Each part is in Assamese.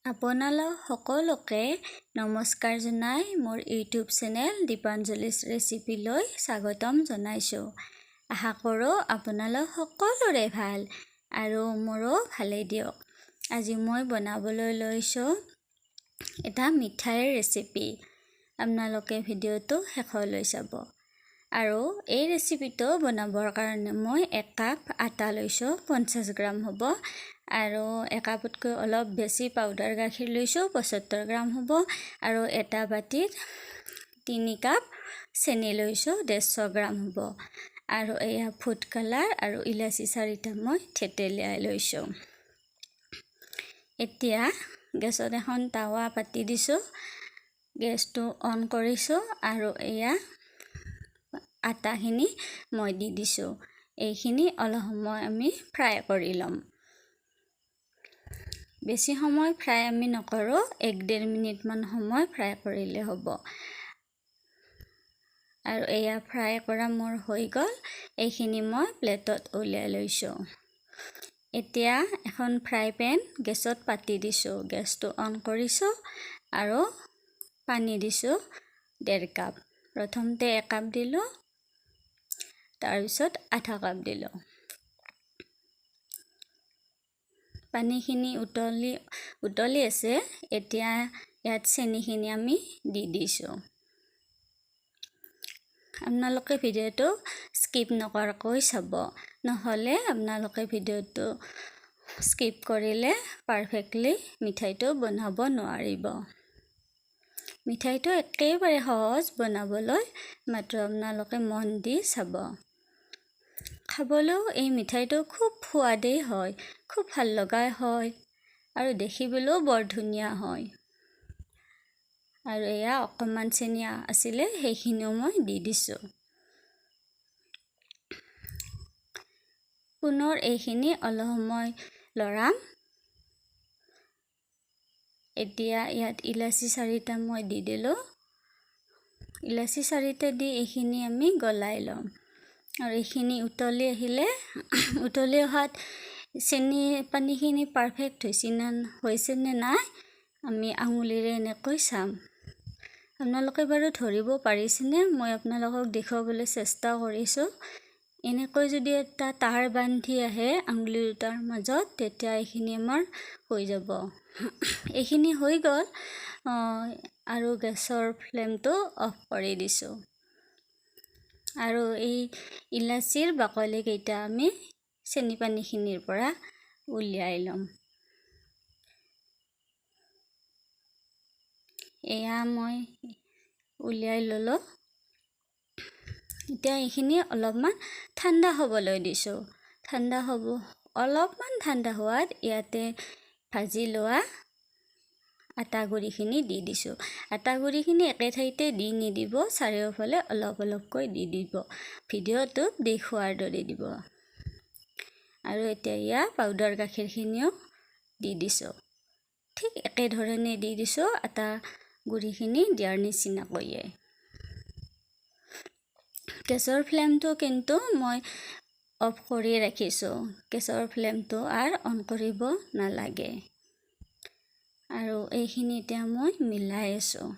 আপোনালোক সকলোকে নমস্কাৰ জনাই মোৰ ইউটিউব চেনেল দীপাঞ্জলিছ ৰেচিপিলৈ স্বাগতম জনাইছোঁ। আশা কৰোঁ আপোনালোক সকলোৰে ভাল আৰু মোৰো ভালেই দিয়ক। আজি মই বনাবলৈ লৈছোঁ এটা মিঠাইৰ ৰেচিপি। আপোনালোকে ভিডিঅ'টো শেষলৈ চাব। আৰু এই ৰেচিপিটো বনাবৰ কাৰণে মই 1 কাপ আটা লৈছোঁ, 50 গ্ৰাম হ'ব। আৰু 1 কাপতকৈ অলপ বেছি পাউডাৰ গাখীৰ লৈছোঁ, 75 গ্ৰাম হ'ব। আৰু এটা বাটিত 3 কাপ চেনি লৈছোঁ, 150 গ্ৰাম হ'ব। আৰু এয়া ফুড কালাৰ আৰু ইলাচি 4টা মই থেতেলিয়াই লৈছোঁ। এতিয়া গেছত এখন টাৱা পাতি দিছোঁ, গেছটো অন কৰিছোঁ আৰু এয়া আটাখিনি মই দি দিছোঁ। এইখিনি অলপ সময় আমি ফ্ৰাই কৰি ল'ম। বেছি সময় ফ্ৰাই আমি নকৰোঁ, 1-1.5 মিনিটমান সময় ফ্ৰাই কৰিলে হ'ব। আৰু এয়া ফ্ৰাই কৰা মোৰ হৈ গ'ল। এইখিনি মই প্লেটত উলিয়াই লৈছোঁ। এতিয়া এখন ফ্ৰাই পেন গেছত পাতি দিছোঁ, গেছটো অন কৰিছোঁ আৰু পানী দিছোঁ 1.5 কাপ। প্ৰথমতে 1 কাপ দিলোঁ, তাৰপিছত আধা কাপ দিলোঁ। পানীখিনি উতলি আছে। এতিয়া ইয়াত চেনিখিনি আমি দি দিছোঁ। আপোনালোকে ভিডিঅ'টো স্কিপ নকৰাকৈ চাব, নহ'লে আপোনালোকে ভিডিঅ'টো স্কিপ কৰিলে পাৰফেক্টলি মিঠাইটো বনাব নোৱাৰিব। মিঠাইটো একেবাৰে সহজ বনাবলৈ, মাত্ৰ আপোনালোকে মন দি চাব। খাবলৈও এই মিঠাইটো খুব সোৱাদেই হয়, খুব ভাল লগাই হয় আৰু দেখিবলৈও বৰ ধুনীয়া হয়। আৰু এয়া অকণমান চেনি আছিলে, সেইখিনিও মই দি দিছোঁ। পুনৰ এইখিনি অলপ সময় লৰাম। এতিয়া ইয়াত ইলাচি 4টা মই দি দিলোঁ। ইলাচি 4টা দি এইখিনি আমি গলাই ল'ম। আৰু এইখিনি উতলি আহিলে, উতলি অহাত চেনি পানীখিনি পাৰফেক্ট হৈছে নে নাই আমি আঙুলিৰে এনেকৈ চাম। আপোনালোকে বাৰু ধৰিব পাৰিছেনে? মই আপোনালোকক দেখুৱাবলৈ চেষ্টা কৰিছোঁ। এনেকৈ যদি এটা তাঁৰ বান্ধি আহে আঙুলি দুটাৰ মাজত, তেতিয়া এইখিনি আমাৰ হৈ যাব। এইখিনি হৈ গ'ল। আৰু গেছৰ ফ্লেমটো অফ কৰি দিছোঁ। আৰু এই ইলাচিৰ বাকলিকেইটা আমি চেনি পানীখিনিৰ পৰা উলিয়াই ল'ম। এয়া মই উলিয়াই ল'লোঁ। এতিয়া এইখিনি অলপমান ঠাণ্ডা হ'বলৈ দিছোঁ। অলপমান ঠাণ্ডা হোৱাত ইয়াতে ভাজি লোৱা আটা গুড়িখিনি দি দিছোঁ। আটা গুড়িখিনি একে ঠাইতে দি নিদিব, চাৰিওফালে অলপ অলপকৈ দি দিব। ভিডিঅ'টোত দেখুৱাৰ দৰে দিব। আৰু এতিয়া ইয়াৰ পাউডাৰ গাখীৰখিনিও দি দিছোঁ। ঠিক একেধৰণে দি দিছোঁ, আটা গুড়িখিনি দিয়াৰ নিচিনাকৈয়ে। গেছৰ ফ্লেমটো কিন্তু মই অফ কৰি ৰাখিছোঁ। গেছৰ ফ্লেমটো আৰু অন কৰিব নালাগে। আৰু এইখিনি এতিয়া মই মিলাই আছোঁ।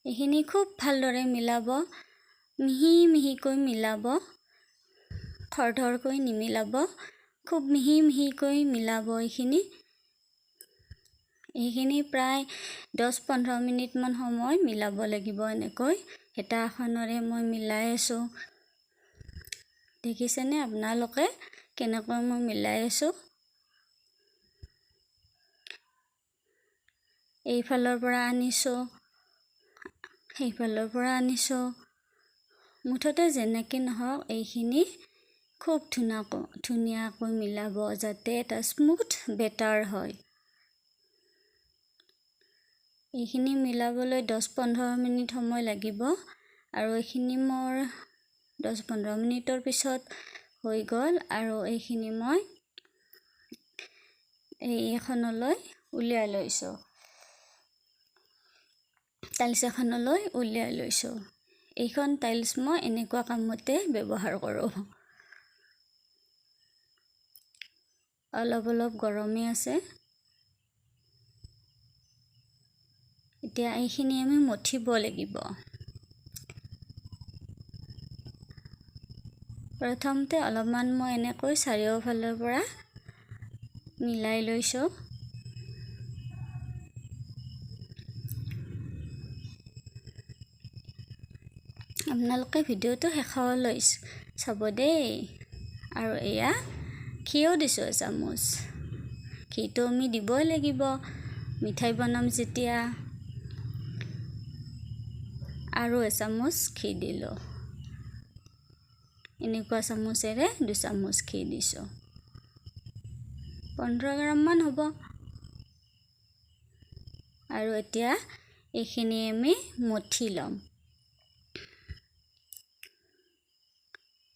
এইখিনি খুব ভালদৰে মিলাব, মিহি মিহিকৈ মিলাব, খৰধৰকৈ নিমিলাব, খুব মিহি মিহিকৈ মিলাব। এইখিনি প্ৰায় 10-15 মিনিটমান সময় মিলাব লাগিব। এনেকৈ হেতা এখনেৰে মই মিলাই আছোঁ। দেখিছেনে আপোনালোকে কেনেকৈ মই মিলাই আছোঁ? এইফালৰ পৰা আনিছোঁ, সেইফালৰ পৰা আনিছোঁ। মুঠতে যেনেকৈ নহওক এইখিনি খুব ধুনীয়াকৈ মিলাব, যাতে এটা স্মুথ বেটাৰ হয়। এইখিনি মিলাবলৈ 10-15 মিনিট সময় লাগিব। আৰু এইখিনি মোৰ 10-15 মিনিটৰ পিছত হৈ গ'ল। আৰু এইখিনি মই এখনলৈ উলিয়াই লৈছোঁ, টাইলছ এখনলৈ উলিয়াই লৈছোঁ। এইখন টাইলছ মই এনেকুৱা কামতে ব্যৱহাৰ কৰোঁ। অলপ অলপ গৰমে আছে। এতিয়া এইখিনি আমি মঠিব লাগিব। প্ৰথমতে অলপমান মই এনেকৈ চাৰিওফালৰ পৰা মিলাই লৈছোঁ। আপোনালোকে ভিডিঅ'টো শেষলৈ চাব দেই। আৰু এয়া ঘিও দিছোঁ এচামুচ। ঘিটো আমি দিবই লাগিব মিঠাই বনাম যেতিয়া। আৰু এচামুচ ঘি দিলোঁ। এনেকুৱা চামুচেৰে 2 চামুচ ঘি দিছোঁ। 15 গ্ৰামমান হ'ব। আৰু এতিয়া এইখিনি আমি মঠি ল'ম।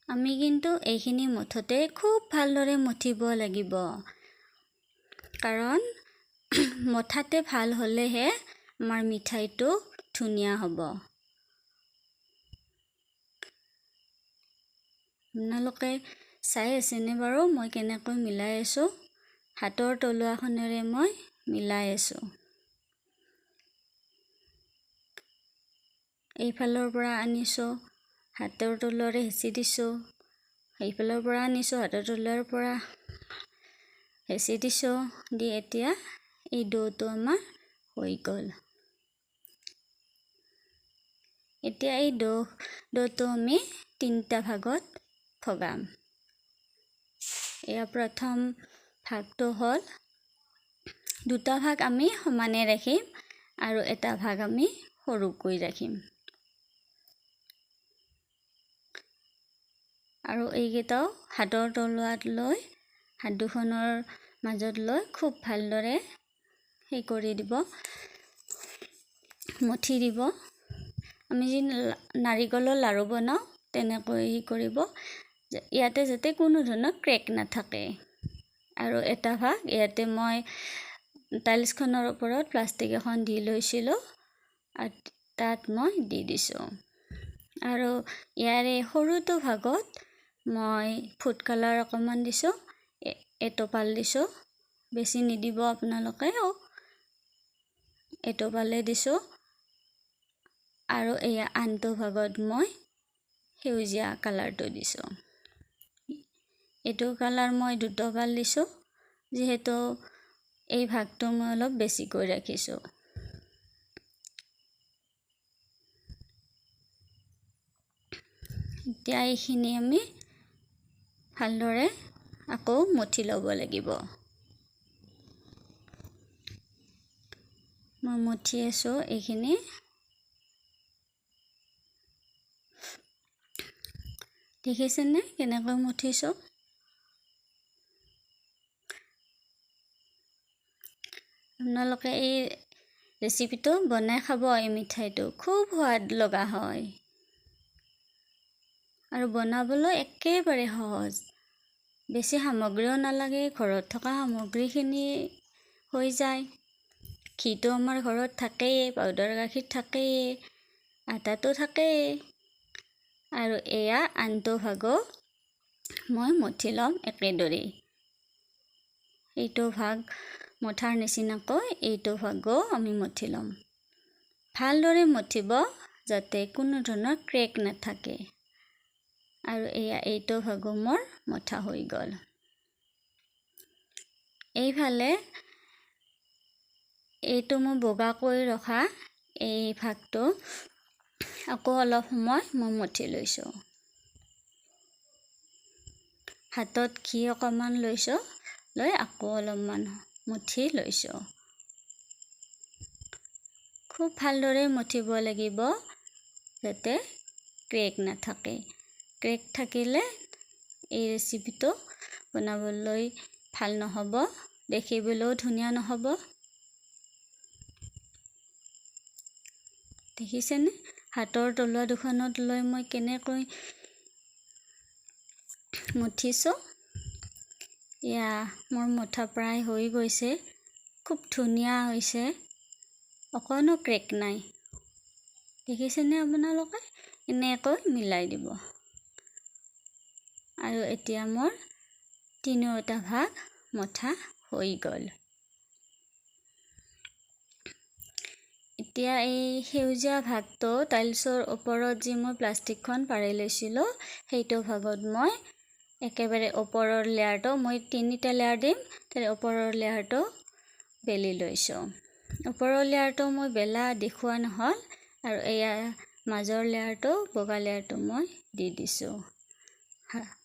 আমি কিন্তু এইখিনি মঠতে খুব ভালদৰে মঠিব লাগিব। কাৰণ মঠাতে ভাল হ'লেহে আমাৰ মিঠাইটো ধুনীয়া হ'ব। আপোনালোকে চাই আছেনে বাৰু মই কেনেকৈ মিলাই আছোঁ? হাতৰ তলুৱাখনেৰে মই মিলাই আছোঁ। এইফালৰ পৰা আনিছোঁ, হাতৰ তলুৱাৰে হেঁচি দিছোঁ। সেইফালৰ পৰা আনিছোঁ, হাতৰ তলুৱাৰ পৰা হেঁচি দিছোঁ। দি এতিয়া এই ডোটো আমাৰ হৈ গ'ল। এতিয়া এই ডোটো আমি 3টা ভাগত ভগাম। এয়া প্ৰথম ভাগটো হ'ল 2টা ভাগ আমি সমানে ৰাখিম আৰু এটা ভাগ আমি সৰুকৈ ৰাখিম। আৰু এইকেইটাও হাতৰ তলুৱাত লৈ হাত দুখনৰ মাজত লৈ খুব ভালদৰে কৰি দিব, মঠি দিব। আমি যি নাৰিকলৰ লাড়ু বনাওঁ তেনেকৈ কৰিব। ইয়াতে যাতে কোনো ধৰণৰ ক্ৰেক নাথাকে। আৰু এটা ভাগ ইয়াতে মই টাইলছখনৰ ওপৰত প্লাষ্টিক এখন দি লৈছিলোঁ আৰু তাত মই দি দিছোঁ। আৰু ইয়াৰে সৰুটো ভাগত মই ফুড কালাৰ অকণমান দিছোঁ, এটোপাল দিছোঁ। বেছি নিদিব আপোনালোকে, এটোপালে দিছোঁ। আৰু এয়া আনটো ভাগত মই সেউজীয়া কালাৰটো দিছোঁ। এইটো কালাৰ মই 2 টোপাল দিছোঁ, যিহেতু এই ভাগটো মই অলপ বেছিকৈ ৰাখিছোঁ। এতিয়া এইখিনি আমি ভালদৰে আকৌ মঠি ল'ব লাগিব। মই মঠি আছোঁ এইখিনি। দেখিছেনে কেনেকৈ মঠিছোঁ? আপোনালোকে এই ৰেচিপিটো বনাই খাব। এই মিঠাইটো খুব সোৱাদ লগা হয় আৰু বনাবলৈ একেবাৰে সহজ। বেছি সামগ্ৰীও নালাগে, ঘৰত থকা সামগ্ৰীখিনি হৈ যায়। ঘিটো আমাৰ ঘৰত থাকেই, পাউডাৰ গাখীৰ থাকেই, আটাটো থাকেই। আৰু এয়া আনটো ভাগো মই মঠি ল'ম একেদৰেই। এইটো ভাগ মঠাৰ নিচিনাকৈ এইটো ভাগো আমি মঠি ল'ম। ভালদৰে মঠিব যাতে কোনো ধৰণৰ ক্ৰেক নাথাকে। আৰু এয়া এইটো ভাগো মোৰ মঠা হৈ গ'ল। এইফালে এইটো মই বগাকৈ ৰখা এই ভাগটো আকৌ অলপ সময় মই মঠি লৈছোঁ। হাতত ঘি অকণমান লৈছোঁ, লৈ আকৌ অলপমান মঠি লৈছোঁ। খুব ভালদৰে মঠিব লাগিব যাতে ক্ৰেক নাথাকে। ক্ৰেক থাকিলে এই ৰেচিপিটো বনাবলৈ ভাল নহ'ব, দেখিবলৈও ধুনীয়া নহ'ব। দেখিছেনে? হাতৰ তলুৱা দুখনত লৈ মই কেনেকৈ মঠিছোঁ। এয়া মোৰ মঠা প্ৰায় হৈ গৈছে। খুব ধুনীয়া হৈছে, অকণো ক্ৰেক নাই। দেখিছেনে আপোনালোকে? এনেকৈ মিলাই দিব। আৰু এতিয়া মোৰ 3টা ভাগ মঠা হৈ গ'ল। এতিয়া এই সেউজীয়া ভাগটো টাইলছৰ ওপৰত যি মই প্লাষ্টিকখন পাৰি লৈছিলোঁ সেইটো ভাগত মই একেবাৰে ওপৰৰ লেয়াৰটো মই 3টা লেয়াৰ দিম, তাৰ ওপৰৰ লেয়াৰটো বেলি লৈছোঁ। ওপৰৰ লেয়াৰটো মই বেলা দেখুওৱা নহ'ল আৰু এয়া মাজৰ লেয়াৰটো বগা লেয়াৰটো মই দি দিছোঁ।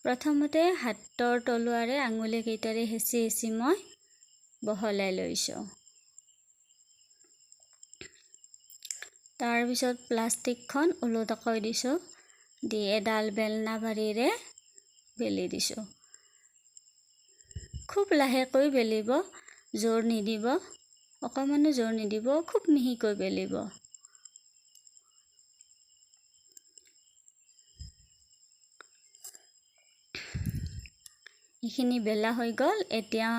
প্ৰথমতে হাতৰ তলুৱাৰে আঙুলি কেইটাৰে হেঁচি হেঁচি মই বহলাই লৈছোঁ। তাৰপিছত প্লাষ্টিকখন ওলোটাকৈ দিছোঁ, দি এডাল বেলনা বাৰীৰে বেলি দিছোঁ। খুব লাহেকৈ বেলিব, জোৰ নিদিব, অকণমানো জোৰ নিদিব, খুব মিহিকৈ বেলিব। এইখিনি বেলা হৈ গ'ল। এতিয়া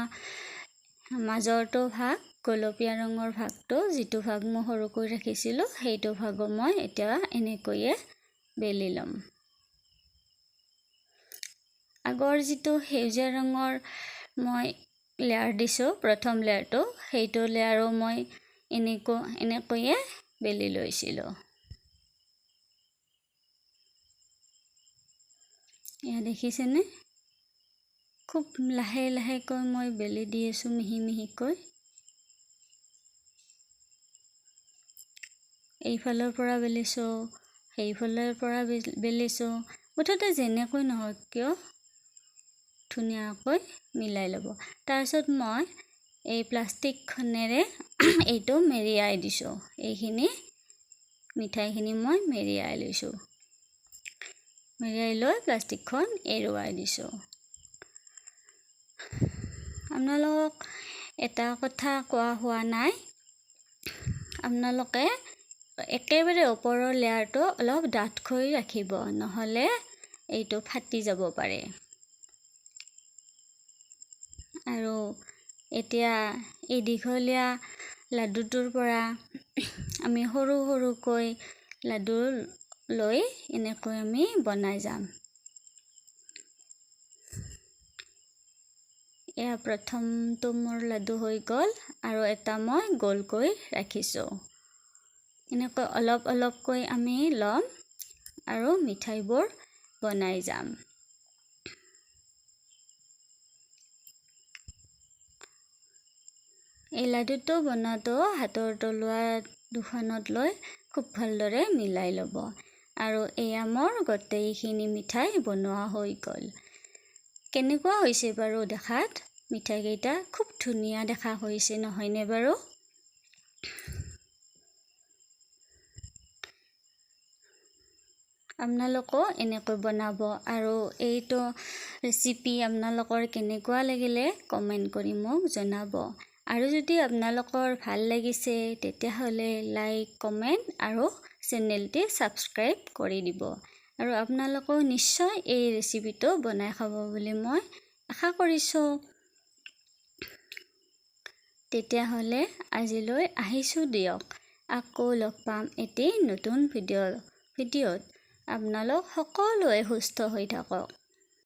মাজৰটো ভাগ গোলপীয়া ৰঙৰ ভাগটো, যিটো ভাগ মই সৰুকৈ ৰাখিছিলোঁ সেইটো ভাগো মই এতিয়া এনেকৈয়ে বেলি ল'ম। আগৰ যিটো সেউজীয়া ৰঙৰ মই লেয়াৰ দিছোঁ, প্ৰথম লেয়াৰটো, সেইটো লেয়াৰো মই এনেকৈয়ে বেলি লৈছিলোঁ। এয়া দেখিছেনে? খুব লাহে লাহেকৈ মই বেলি দি আছোঁ, মিহি মিহিকৈ। এইফালৰ পৰা বেলিছোঁ, সেইফালৰ পৰা বেলিছোঁ। মুঠতে যেনেকৈ নহওক কিয় ধুনীয়াকৈ মিলাই ল'ব। তাৰপিছত মই এই প্লাষ্টিকখনেৰে এইটো মেৰিয়াই দিছোঁ। এইখিনি মিঠাইখিনি মই মেৰিয়াই লৈছোঁ। মেৰিয়াই লৈ প্লাষ্টিকখন এৰুৱাই দিছোঁ। আপোনালোকক এটা কথা কোৱা হোৱা নাই, আপোনালোকে একেবাৰে ওপৰৰ লেয়াৰটো অলপ ডাঠকৈ ৰাখিব, নহ'লে এইটো ফাটি যাব পাৰে। আৰু এতিয়া এই দীঘলীয়া লাডুটোৰ পৰা আমি সৰু সৰুকৈ লাডু লৈ এনেকৈ আমি বনাই যাম। এয়া প্ৰথমটো মোৰ লাডু হৈ গ'ল আৰু এটা মই গোলকৈ ৰাখিছোঁ। এনেকৈ অলপ অলপকৈ আমি ল'ম আৰু মিঠাইবোৰ বনাই যাম। এই লাডুটো বনাওঁতে হাতৰ তলুৱা দুখনত লৈ খুব ভালদৰে মিলাই ল'ব। আৰু এয়া মোৰ গোটেইখিনি মিঠাই বনোৱা হৈ গ'ল। কেনেকুৱা হৈছে বাৰু দেখাত? মিঠাইকেইটা খুব ধুনীয়া দেখা হৈছে, নহয়নে বাৰু? আপোনালোকেও এনেকৈ বনাব আৰু এইটো ৰেচিপি আপোনালোকৰ কেনেকুৱা লাগিলে কমেণ্ট কৰি মোক জনাব। আৰু যদি আপোনালোকৰ ভাল লাগিছে তেতিয়াহ'লে লাইক, কমেণ্ট আৰু চেনেলটি ছাবস্ক্ৰাইব কৰি দিব। আৰু আপোনালোকেও নিশ্চয় এই ৰেচিপিটো বনাই খাব বুলি মই আশা কৰিছোঁ। তেতিয়াহ'লে আজিলৈ আহিছোঁ দিয়ক। আকৌ লগ পাম এটি নতুন ভিডিঅ'ত। আপোনালোক সকলোৱে সুস্থ হৈ থাকক।